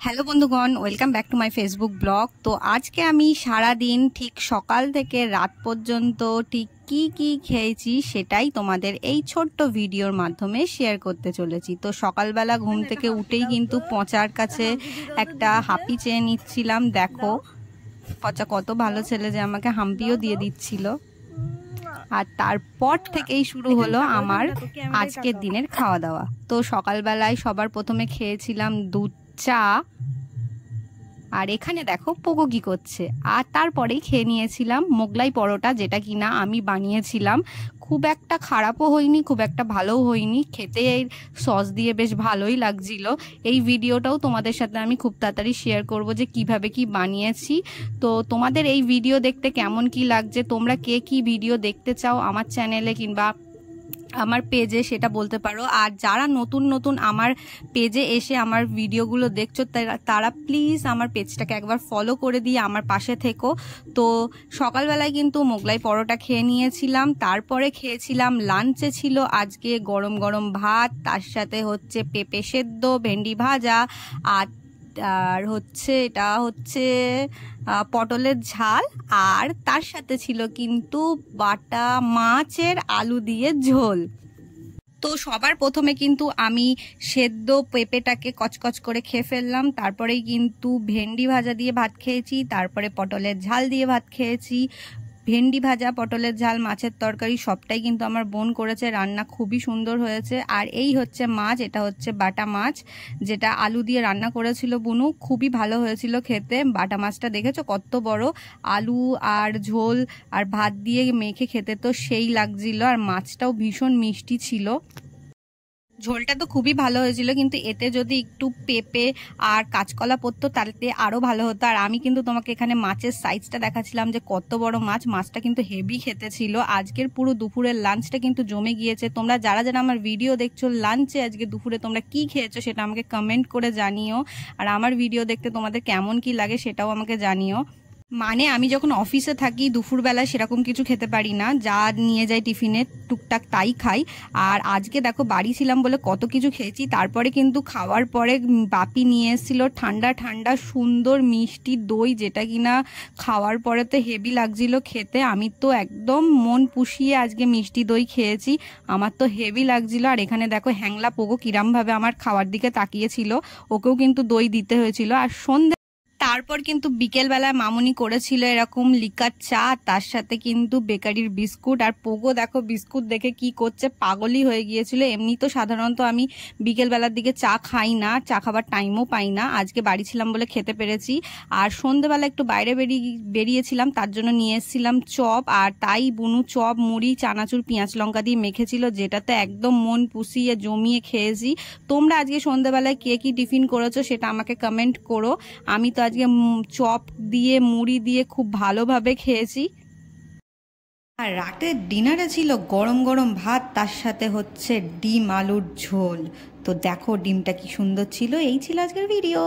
Hello বন্ধুগণ, welcome back to my Facebook blog. তো আজকে আমি সারা দিন ঠিক সকাল থেকে রাত পর্যন্ত ঠিক কি খেয়েছি সেটাই তোমাদের এই ছোট্ট ভিডিওর মাধ্যমে শেয়ার করতে চলেছি। তো সকালবেলা ঘুম থেকে উঠেই কিন্তু পচার কাছে একটা হাম্পি চেয়ে নিচ্ছিলাম। দেখো পচা কত ভালো ছেলে যে আমাকে হাম্পিও দিয়ে দিচ্ছিল। আর তারপর থেকেই শুরু হলো আমার আজকের দিনের খাওয়া দাওয়া। তো সকালবেলায় সবার প্রথমে খেয়েছিলাম দুধ চা, আর এখানে দেখো পোগো কি করছে। আর তারপরেই খেয়ে নিয়েছিলাম মোগলাই পরোটা, যেটা কিনা আমি বানিয়েছিলাম। খুব একটা খারাপও হয়নি, খুব একটা ভালোও হয়নি, খেতে সস দিয়ে বেশ ভালোই লাগছিল। এই ভিডিওটাও তোমাদের সাথে আমি খুব তাড়াতাড়ি শেয়ার করব যে কিভাবে কি বানিয়েছি। তো তোমাদের এই ভিডিও দেখতে কেমন কি লাগছে, তোমরা কে কি ভিডিও দেখতে চাও আমার চ্যানেলে কিংবা আমার পেজে সেটা বলতে পারো। আর যারা নতুন আমার পেজে এসে আমার ভিডিওগুলো দেখছো তারা প্লিজ আমার পেজটাকে একবার ফলো করে দিয়ে আমার পাশে থেকো। তো সকালবেলায় কিন্তু মোগলাই পরোটা খেয়ে নিয়েছিলাম, তারপরে খেয়েছিলাম লাঞ্চে ছিল আজকে গরম গরম ভাত, তার সাথে হচ্ছে পেঁপে সেদ্ধ, ভেন্ডি ভাজা, আর এটা হচ্ছে পটলের ঝাল, আর তার সাথে ছিল কিন্তু বাটা মাছের আলু দিয়ে ঝোল। তো সবার প্রথমে কিন্তু আমি সেদ্ধ পেঁপেটাকে কচকচ করে খেয়ে ফেললাম, তারপরেই কিন্তু ভেন্ডি ভাজা দিয়ে ভাত খেয়েছি, তারপরে পটলের ঝাল দিয়ে ভাত খেয়েছি। ভেন্ডি ভাজা, পটলের ঝাল, মাছের তরকারি সবটাই কিন্তু আমার বোন করেছে, রান্না খুবই সুন্দর হয়েছে। আর এই হচ্ছে মাছ, এটা হচ্ছে বাটা মাছ, যেটা আলু দিয়ে রান্না করেছিল বুনু, খুবই ভালো হয়েছিল খেতে। বাটা মাছটা দেখেছো কত বড়, আলু আর ঝোল আর ভাত দিয়ে মেখে খেতে তো সেই লাগছিল। আর মাছটাও ভীষণ মিষ্টি ছিল, ঝোলটা তো খুবই ভালো হয়েছিল, কিন্তু এতে যদি একটু পেঁপে আর কাঁচকলা পড়তো তাতে আরো ভালো হতো। আর আমি কিন্তু তোমাকে এখানে মাছের সাইজটা দেখাচ্ছিলাম যে কত বড় মাছ, মাছটা কিন্তু হেভি খেতে ছিল। আজকের পুরো দুপুরের লাঞ্চটা কিন্তু জমে গিয়েছে। তোমরা যারা আমার ভিডিও দেখছো লাঞ্চে আজকে দুপুরে তোমরা কি খেয়েছো সেটা আমাকে কমেন্ট করে জানিও। আর আমার ভিডিও দেখতে তোমাদের কেমন কি লাগে সেটাও আমাকে জানিও। মানে আমি যখন অফিসে থাকি দুপুরবেলা সেরকম কিছু খেতে পারি না, যা নিয়ে যাই টিফিনে টুকটাক তাই খাই। আর আজকে দেখো বাড়ি ছিলাম বলে কত কিছু খেয়েছি। তারপরে কিন্তু খাওয়ার পরে বাপি নিয়ে এসেছিল ঠান্ডা ঠান্ডা সুন্দর মিষ্টি দই, যেটা কিনা খাওয়ার পরে তো হেভি লাগছিল খেতে। আমি তো একদম মন পুষিয়ে আজকে মিষ্টি দই খেয়েছি, আমার তো হেভি লাগছিল। আর এখানে দেখো হ্যাংলা পোগো কিরমভাবে আমার খাওয়ার দিকে তাকিয়েছিল, ওকেও কিন্তু দই দিতে হয়েছিল। আর তারপর কিন্তু বিকেলবেলায় মামুনি করেছিল এরকম লিকার চা, তার সাথে কিন্তু বেকারির বিস্কুট। আর পোগো দেখো বিস্কুট দেখে কি করছে, পাগলই হয়ে গিয়েছিল। এমনি তো সাধারণত আমি বিকেলবেলার দিকে চা খাই না, চা খাবার টাইমও পাই না, আজকে বাড়ি ছিলাম বলে খেতে পেরেছি। আর সন্ধ্যেবেলা একটু বাইরে বেরিয়েছিলাম, তার জন্য নিয়ে এসেছিলাম চপ, আর তাই বুনু চপ, মুড়ি, চানাচুর, পেঁয়াজ লঙ্কা দিয়ে মেখেছিল, যেটাতে একদম মন পুষিয়ে জমিয়ে খেয়েছি। তোমরা আজকে সন্ধ্যেবেলায় কে কি টিফিন করেছো সেটা আমাকে কমেন্ট করো। আমি তো আজকে চপ দিয়ে মুড়ি দিয়ে খুব ভালোভাবে খেয়েছি। আর রাতের ডিনারে ছিল গরম গরম ভাত, তার সাথে হচ্ছে ডিম আলুর ঝোল। তো দেখো ডিমটা কি সুন্দর ছিল। এই ছিল আজকের ভিডিও।